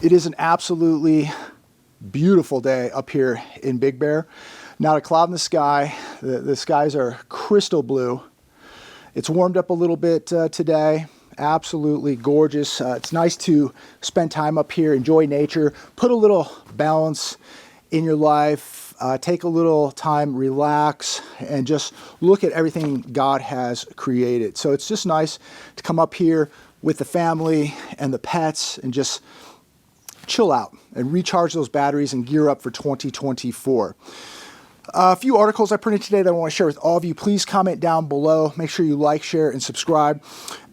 It is an absolutely beautiful day up here in Big Bear. Not a cloud in the sky. The skies are crystal blue. It's warmed up a little bit today. Absolutely gorgeous. It's nice to spend time up here, enjoy nature, put a little balance in your life, take a little time, relax, and just look at everything God has created. So it's just nice to come up here with the family and the pets and just chill out and recharge those batteries and gear up for 2024. A few articles I printed today that I want to share with all of you. Please comment down below. Make sure you like, share, and subscribe.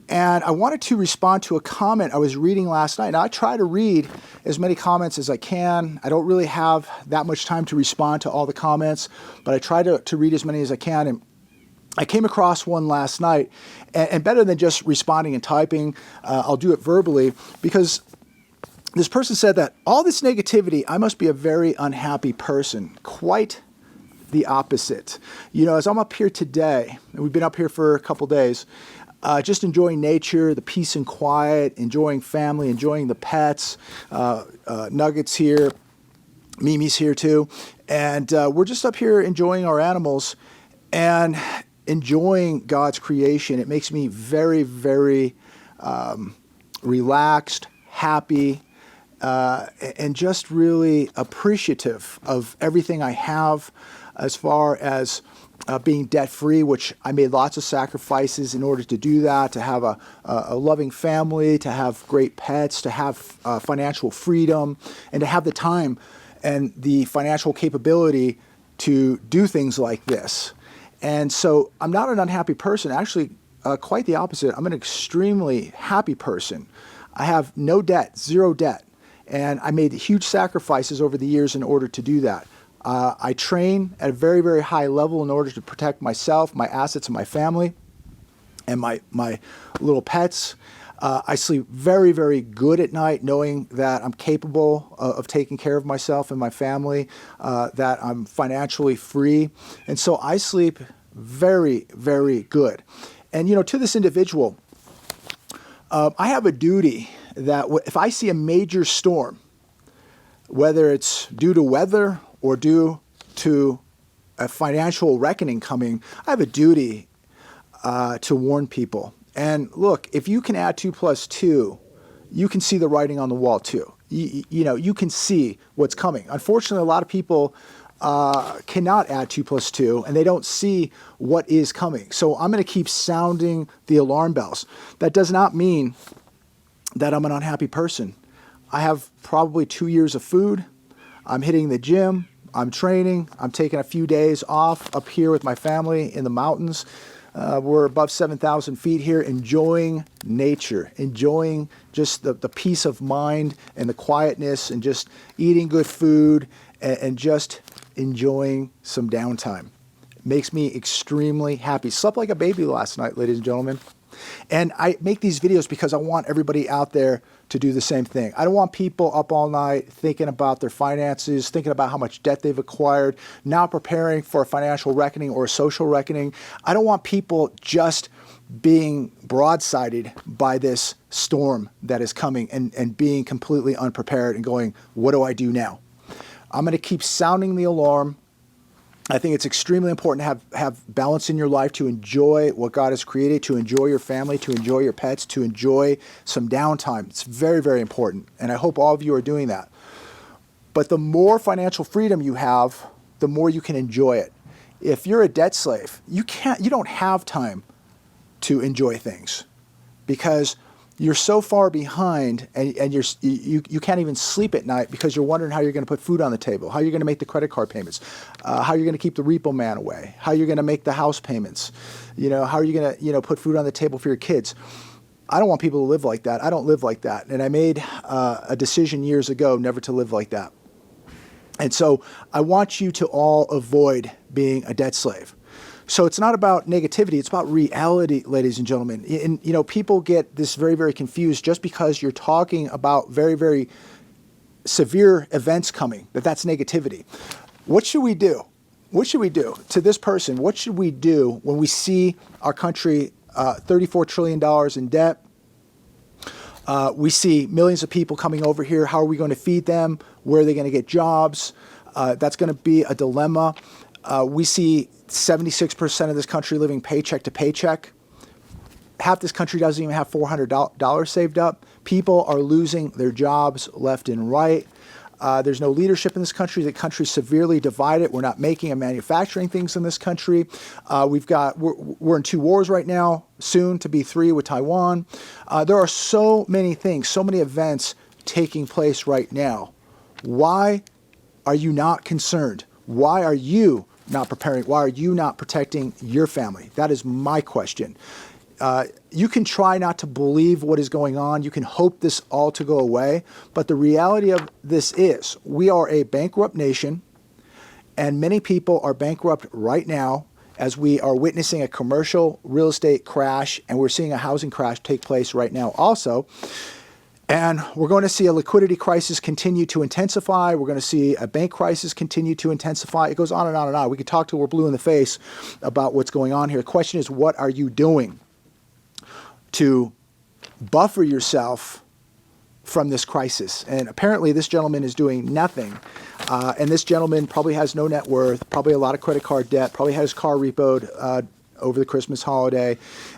And I wanted to respond to a comment I was reading last night. Now, I try to read as many comments as I can. I don't really have that much time to respond to all the comments, but I try to read as many as I can. And I came across one last night, and better than just responding and typing, I'll do it verbally, because this person said that all this negativity, I must be a very unhappy person. Quite the opposite. You know, as I'm up here today, and we've been up here for a couple days, just enjoying nature, the peace and quiet, enjoying family, enjoying the pets, Nuggets here, Mimi's here too, and we're just up here enjoying our animals and enjoying God's creation. It makes me very, very relaxed, happy, and just really appreciative of everything I have, as far as being debt-free, which I made lots of sacrifices in order to do that, to have a loving family, to have great pets, to have financial freedom, and to have the time and the financial capability to do things like this. And so I'm not an unhappy person. Actually, quite the opposite. I'm an extremely happy person. I have no debt, zero debt. And I made huge sacrifices over the years in order to do that. I train at a very, very high level in order to protect myself, my assets, and my family, and my little pets. I sleep very, very good at night, knowing that I'm capable of taking care of myself and my family, that I'm financially free. And so I sleep very, very good. And, you know, to this individual, I have a duty that if I see a major storm, whether it's due to weather or due to a financial reckoning coming, I have a duty to warn people. And look, if you can add 2 + 2, you can see the writing on the wall too. You know, you can see what's coming. Unfortunately, a lot of people cannot add 2 + 2, and they don't see what is coming. So I'm going to keep sounding the alarm bells. That does not mean that I'm an unhappy person. I have probably 2 years of food. I'm hitting the gym. I'm training. I'm taking a few days off up here with my family in the mountains. We're above 7,000 feet here, enjoying nature, enjoying just the peace of mind and the quietness, and just eating good food and just enjoying some downtime. It makes me extremely happy. Slept like a baby last night, ladies and gentlemen. And I make these videos because I want everybody out there to do the same thing. I don't want people up all night thinking about their finances, thinking about how much debt they've acquired, now preparing for a financial reckoning or a social reckoning. I don't want people just being broadsided by this storm that is coming and being completely unprepared and going, what do I do now? I'm going to keep sounding the alarm. I think it's extremely important to have balance in your life, to enjoy what God has created, to enjoy your family, to enjoy your pets, to enjoy some downtime. It's very, very important. And I hope all of you are doing that. But the more financial freedom you have, the more you can enjoy it. If you're a debt slave, you don't have time to enjoy things, because you're so far behind, and you can't even sleep at night because you're wondering how you're going to put food on the table, how you're going to make the credit card payments, how you're going to keep the repo man away, how you're going to make the house payments, you know, how are you going to, you know, put food on the table for your kids. I don't want people to live like that. I don't live like that. And I made a decision years ago never to live like that. And so I want you to all avoid being a debt slave. So it's not about negativity, it's about reality, ladies and gentlemen. And, you know, people get this very, very confused just because you're talking about very, very severe events coming, that's negativity. What should we do? What should we do to this person? What should we do when we see our country $34 trillion in debt, We see millions of people coming over here. How are we going to feed them? Where are they going to get jobs? That's going to be a dilemma. We see 76% of this country living paycheck to paycheck. Half this country doesn't even have $400 saved up. People are losing their jobs left and right. There's no leadership in this country. The country's severely divided. We're not making and manufacturing things in this country. We're in 2 wars right now, soon to be 3 with Taiwan. There are so many things, so many events taking place right now. Why are you not concerned? Why are you not preparing? Why are you not protecting your family? That is my question. You can try not to believe what is going on. You can hope this all to go away. But the reality of this is we are a bankrupt nation, and many people are bankrupt right now as we are witnessing a commercial real estate crash, and we're seeing a housing crash take place right now also. And we're going to see a liquidity crisis continue to intensify. We're going to see a bank crisis continue to intensify. It goes on and on and on. We could talk till we're blue in the face about what's going on here. The question is, what are you doing to buffer yourself from this crisis? And apparently this gentleman is doing nothing. And this gentleman probably has no net worth, probably a lot of credit card debt, probably had his car repoed over the Christmas holiday,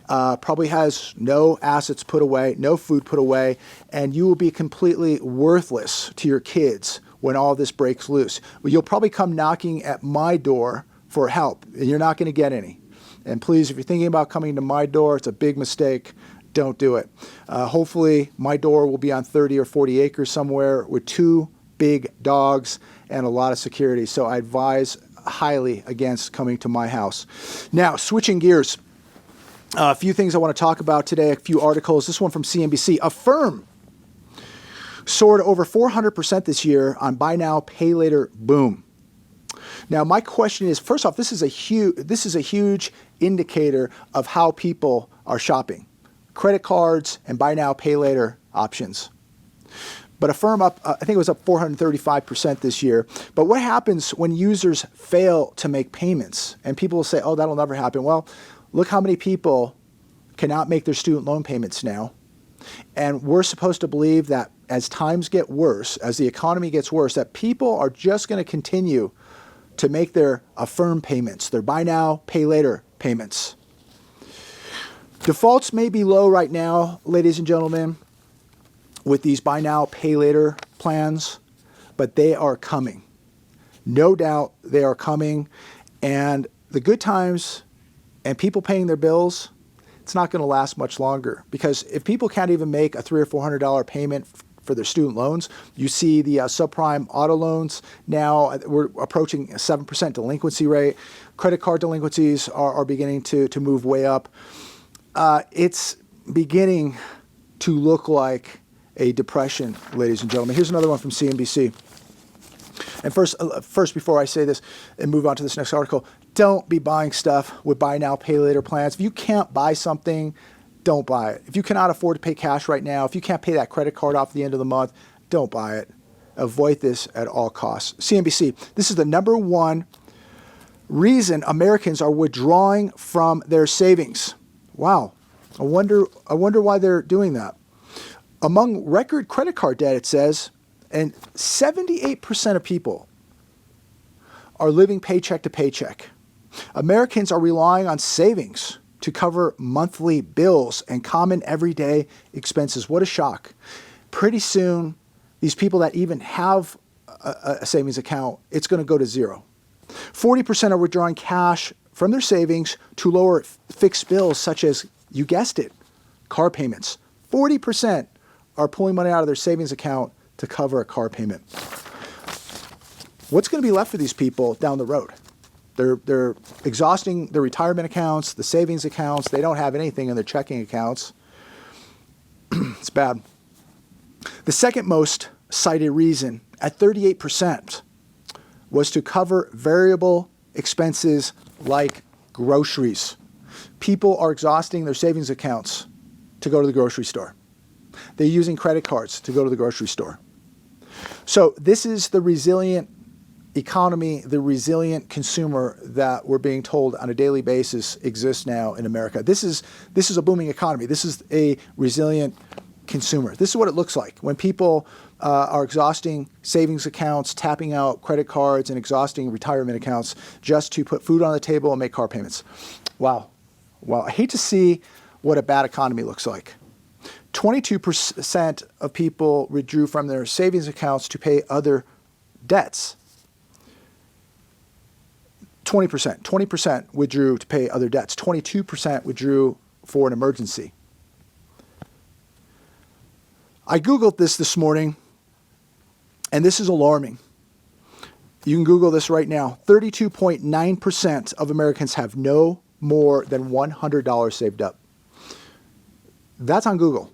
probably has no assets put away, no food put away, and you will be completely worthless to your kids when all this breaks loose. Well, you'll probably come knocking at my door for help, and you're not going to get any. And please, if you're thinking about coming to my door, it's a big mistake. Don't do it. Hopefully, my door will be on 30 or 40 acres somewhere with 2 big dogs and a lot of security. So I advise highly against coming to my house. Now, switching gears, a few things I want to talk about today, a few articles. This one from CNBC. A firm soared over 400% this year on buy now, pay later boom. Now, my question is, first off, this is a huge indicator of how people are shopping. Credit cards and buy now, pay later options. But a firm up, I think it was up 435% this year. But what happens when users fail to make payments? And people will say, oh, that'll never happen. Well, look how many people cannot make their student loan payments now. And we're supposed to believe that as times get worse, as the economy gets worse, that people are just going to continue to make their affirm payments, their buy now, pay later payments. Defaults may be low right now, ladies and gentlemen, with these buy now, pay later plans, but they are coming. No doubt they are coming. And the good times and people paying their bills, it's not going to last much longer, because if people can't even make a $300 or $400 payment for their student loans, you see the subprime auto loans now, we're approaching a 7% delinquency rate. Credit card delinquencies are beginning to move way up. It's beginning to look like a depression, ladies and gentlemen. Here's another one from CNBC. And first, before I say this and move on to this next article, don't be buying stuff with buy now, pay later plans. If you can't buy something, don't buy it. If you cannot afford to pay cash right now, if you can't pay that credit card off at the end of the month, don't buy it. Avoid this at all costs. CNBC, this is the #1 reason Americans are withdrawing from their savings. Wow. I wonder why they're doing that. Among record credit card debt, it says, and 78% of people are living paycheck to paycheck. Americans are relying on savings to cover monthly bills and common everyday expenses. What a shock. Pretty soon, these people that even have a savings account, it's going to go to zero. 40% are withdrawing cash from their savings to lower fixed bills, such as, you guessed it, car payments. 40% are pulling money out of their savings account to cover a car payment. What's going to be left for these people down the road? They're exhausting their retirement accounts, the savings accounts. They don't have anything in their checking accounts. It's bad. The second most cited reason, at 38%, was to cover variable expenses like groceries. People are exhausting their savings accounts to go to the grocery store. They're using credit cards to go to the grocery store. So this is the resilient economy, the resilient consumer that we're being told on a daily basis exists now in America. This is a booming economy. This is a resilient consumer. This is what it looks like when people are exhausting savings accounts, tapping out credit cards, and exhausting retirement accounts just to put food on the table and make car payments. Wow. Well, I hate to see what a bad economy looks like. 22% of people withdrew from their savings accounts to pay other debts. 20% withdrew to pay other debts. 22% withdrew for an emergency. I Googled this morning, and this is alarming. You can Google this right now. 32.9% of Americans have no more than $100 saved up. That's on Google.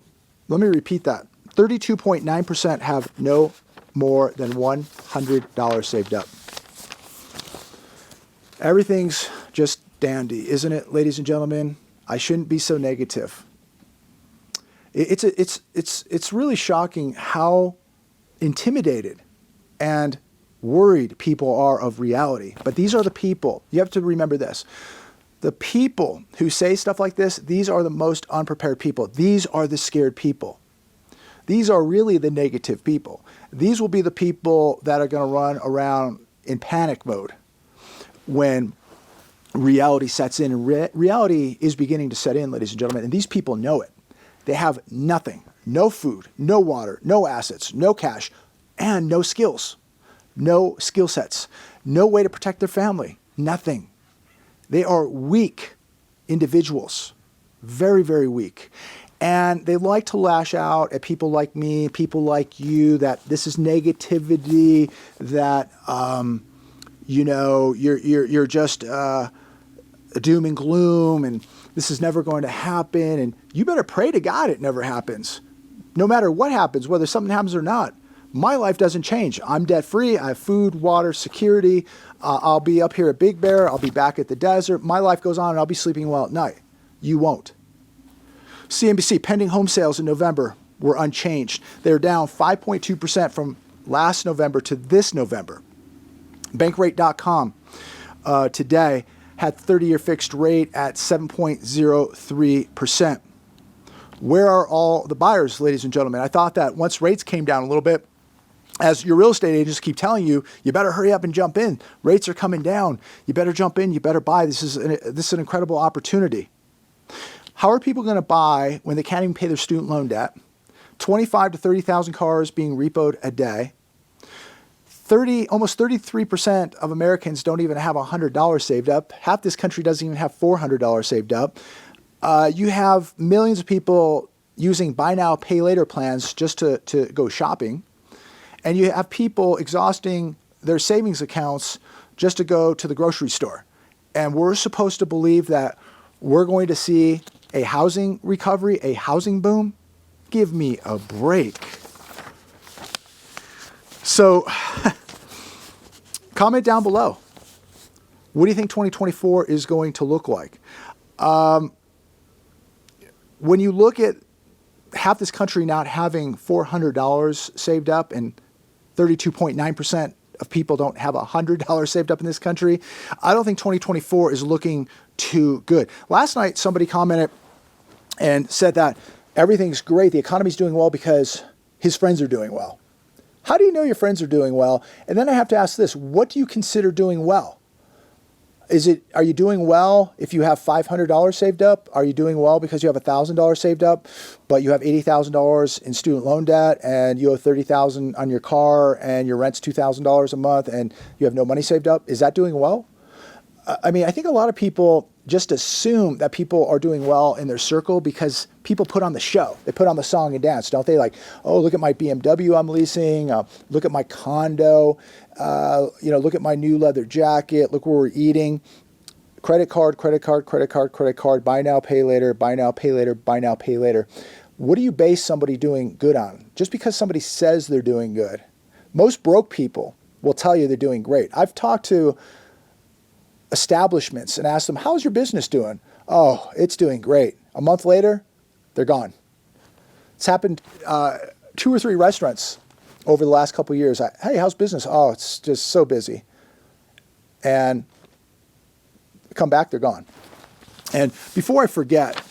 Let me repeat that. 32.9% have no more than $100 saved up. Everything's just dandy, isn't it, ladies and gentlemen? I shouldn't be so negative. It's really shocking how intimidated and worried people are of reality. But these are the people. You have to remember this. The people who say stuff like this, these are the most unprepared people. These are the scared people. These are really the negative people. These will be the people that are going to run around in panic mode when reality sets in. And reality is beginning to set in, ladies and gentlemen, and these people know it. They have nothing, no food, no water, no assets, no cash, and no skills, no skill sets, no way to protect their family, nothing. They are weak individuals, very, very weak. And they like to lash out at people like me, people like you, that this is negativity, that, you're just doom and gloom, and this is never going to happen. And you better pray to God it never happens. No matter what happens, whether something happens or not. My life doesn't change. I'm debt-free. I have food, water, security. I'll be up here at Big Bear. I'll be back at the desert. My life goes on, and I'll be sleeping well at night. You won't. CNBC, pending home sales in November were unchanged. They're down 5.2% from last November to this November. Bankrate.com today had 30-year fixed rate at 7.03%. Where are all the buyers, ladies and gentlemen? I thought that once rates came down a little bit, as your real estate agents keep telling you, you better hurry up and jump in. Rates are coming down. You better jump in. You better buy. This is an incredible opportunity. How are people going to buy when they can't even pay their student loan debt? 25 to 30,000 cars being repoed a day. Almost 33% of Americans don't even have $100 saved up. Half this country doesn't even have $400 saved up. You have millions of people using buy now, pay later plans just to go shopping. And you have people exhausting their savings accounts just to go to the grocery store. And we're supposed to believe that we're going to see a housing recovery, a housing boom? Give me a break. So, comment down below. What do you think 2024 is going to look like? When you look at half this country not having $400 saved up and 32.9% of people don't have $100 saved up in this country, I don't think 2024 is looking too good. Last night, somebody commented and said that everything's great, the economy's doing well because his friends are doing well. How do you know your friends are doing well? And then I have to ask this, what do you consider doing well? Are you doing well if you have $500 saved up? Are you doing well because you have $1,000 saved up, but you have $80,000 in student loan debt and you owe $30,000 on your car and your rent's $2,000 a month and you have no money saved up? Is that doing well? I mean, I think a lot of people just assume that people are doing well in their circle because people put on the show. They put on the song and dance, don't they? Like, oh, look at my BMW I'm leasing. Look at my condo. Look at my new leather jacket. Look where we're eating. Credit card, credit card, credit card, credit card. Buy now, pay later. Buy now, pay later. Buy now, pay later. What do you base somebody doing good on? Just because somebody says they're doing good. Most broke people will tell you they're doing great. I've talked to establishments and asked them, how's your business doing? Oh, it's doing great. A month later, they're gone. It's happened 2 or 3 restaurants over the last couple of years. Hey, how's business? Oh, it's just so busy. And come back, they're gone. And before I forget,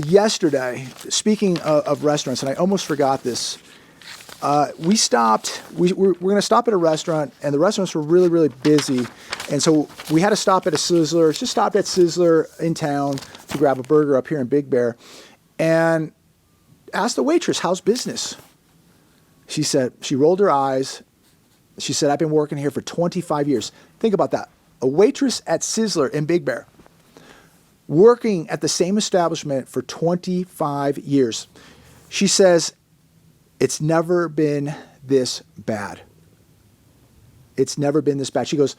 Yesterday, speaking of restaurants, and I almost forgot this, we stopped, we're going to stop at a restaurant, and the restaurants were really, really busy. And so we had to stop at a Sizzler, just stopped at Sizzler in town to grab a burger up here in Big Bear, and asked the waitress, how's business? She said, she rolled her eyes. She said, I've been working here for 25 years. Think about that. A waitress at Sizzler in Big Bear, working at the same establishment for 25 years. She says, it's never been this bad. It's never been this bad. She goes,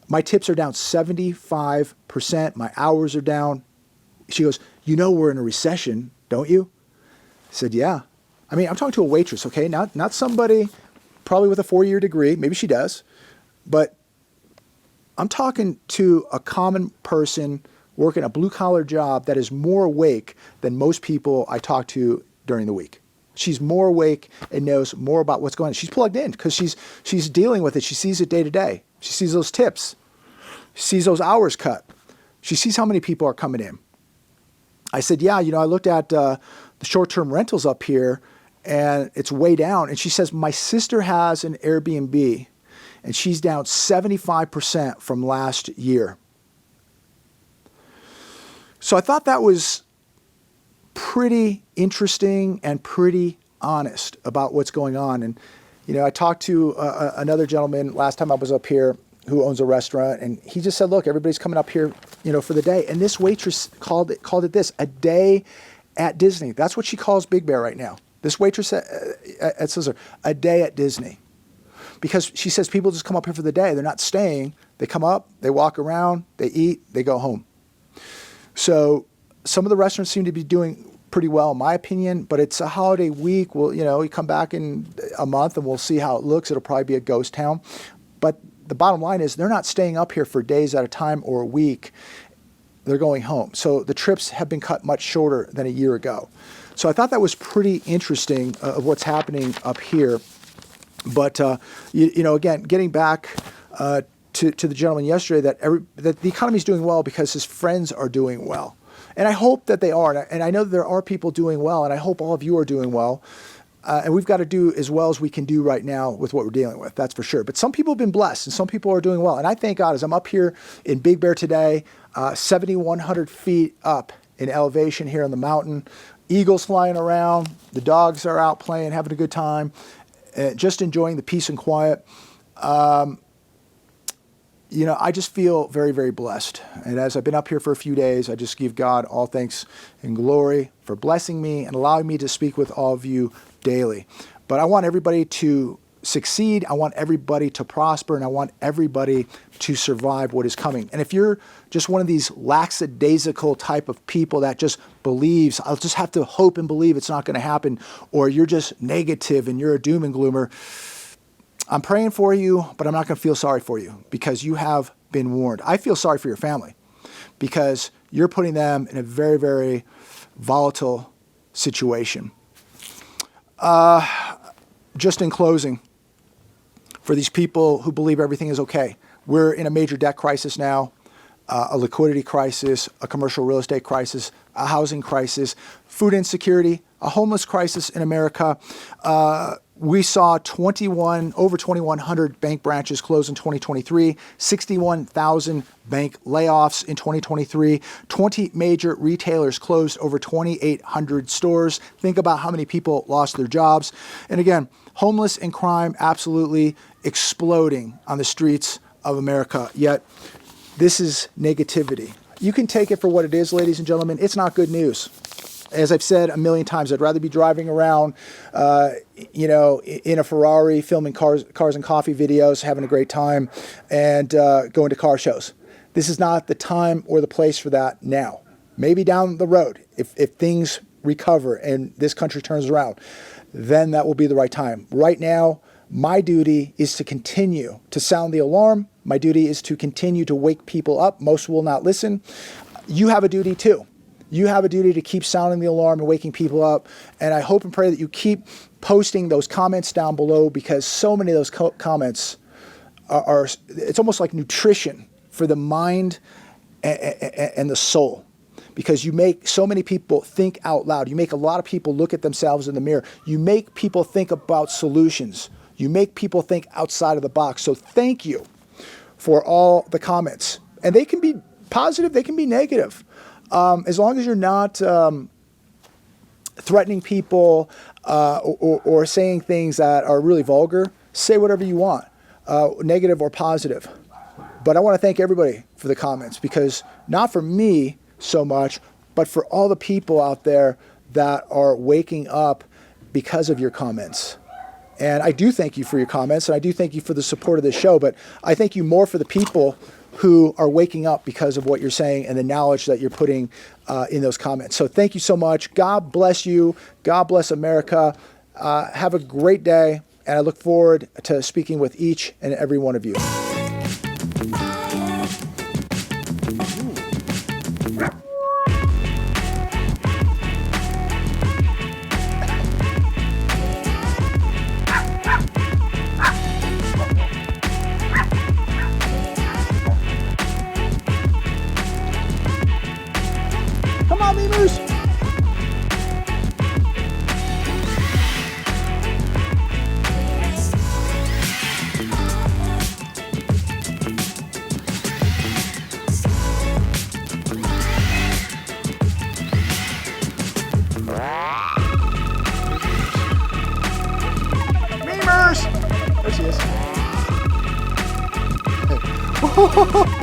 my tips are down 75%. My hours are down. She goes, you know we're in a recession, don't you? I said, yeah. I mean, I'm talking to a waitress, okay? Not somebody probably with a 4-year degree. Maybe she does. But I'm talking to a common person working a blue-collar job that is more awake than most people I talk to during the week. She's more awake and knows more about what's going on. She's plugged in because she's dealing with it. She sees it day to day. She sees those tips. She sees those hours cut. She sees how many people are coming in. I said, yeah, you know, I looked at the short-term rentals up here, and it's way down. And she says, my sister has an Airbnb, and she's down 75% from last year. So I thought that was pretty interesting and pretty honest about what's going on. And, you know, I talked to another gentleman last time I was up here who owns a restaurant, and he just said, look, everybody's coming up here, you know, for the day. And this waitress called it this, a day at Disney. That's what she calls Big Bear right now. This waitress at Sizzler, a day at Disney. Because she says people just come up here for the day. They're not staying. They come up, they walk around, they eat, they go home. So some of the restaurants seem to be doing pretty well, in my opinion, but it's a holiday week. We'll, you know, we come back in a month and we'll see how it looks. It'll probably be a ghost town. But the bottom line is they're not staying up here for days at a time or a week. They're going home. So the trips have been cut much shorter than a year ago. So I thought that was pretty interesting of what's happening up here. But, you know, again, getting back to the gentleman yesterday, that the economy is doing well because his friends are doing well. And I hope that they are. And I know that there are people doing well, and I hope all of you are doing well. And we've got to do as well as we can do right now with what we're dealing with, that's for sure. But some people have been blessed, and some people are doing well. And I thank God as I'm up here in Big Bear today, 7,100 feet up in elevation here on the mountain, eagles flying around, the dogs are out playing, having a good time, just enjoying the peace and quiet. You know, I just feel very, very blessed. And as I've been up here for a few days, I just give God all thanks and glory for blessing me and allowing me to speak with all of you daily. But I want everybody to succeed. I want everybody to prosper, and I want everybody to survive what is coming. And if you're just one of these lackadaisical type of people that just believes, I'll just have to hope and believe it's not going to happen, or you're just negative and you're a doom and gloomer, I'm praying for you, but I'm not going to feel sorry for you because you have been warned. I feel sorry for your family because you're putting them in a very, very volatile situation. Just in closing, for these people who believe everything is okay, we're in a major debt crisis now, a liquidity crisis, a commercial real estate crisis, a housing crisis, food insecurity, a homeless crisis in America. We saw over 2,100 bank branches close in 2023, 61,000 bank layoffs in 2023, 20 major retailers closed over 2,800 stores. Think about how many people lost their jobs. And again, homeless and crime absolutely exploding on the streets of America. Yet this is negativity. You can take it for what it is, ladies and gentlemen. It's not good news. As I've said a million times, I'd rather be driving around, you know, in a Ferrari, filming cars and coffee videos, having a great time, and going to car shows. This is not the time or the place for that now. Maybe down the road, if things recover and this country turns around, then that will be the right time. Right now, my duty is to continue to sound the alarm. My duty is to continue to wake people up. Most will not listen. You have a duty too. You have a duty to keep sounding the alarm and waking people up. And I hope and pray that you keep posting those comments down below, because so many of those comments are it's almost like nutrition for the mind and the soul. because you make so many people think out loud. You make a lot of people look at themselves in the mirror. You make people think about solutions. You make people think outside of the box. So thank you for all the comments. And they can be positive, they can be negative. As long as you're not threatening people or saying things that are really vulgar, say whatever you want, negative or positive. But I want to thank everybody for the comments, because not for me so much, but for all the people out there that are waking up because of your comments. And I do thank you for your comments, and I do thank you for the support of this show, but I thank you more for the people who are waking up because of what you're saying and the knowledge that you're putting in those comments. So thank you so much. God bless you. God bless America. Have a great day, and I look forward to speaking with each and every one of you. Come on, memers. Memers. There she is.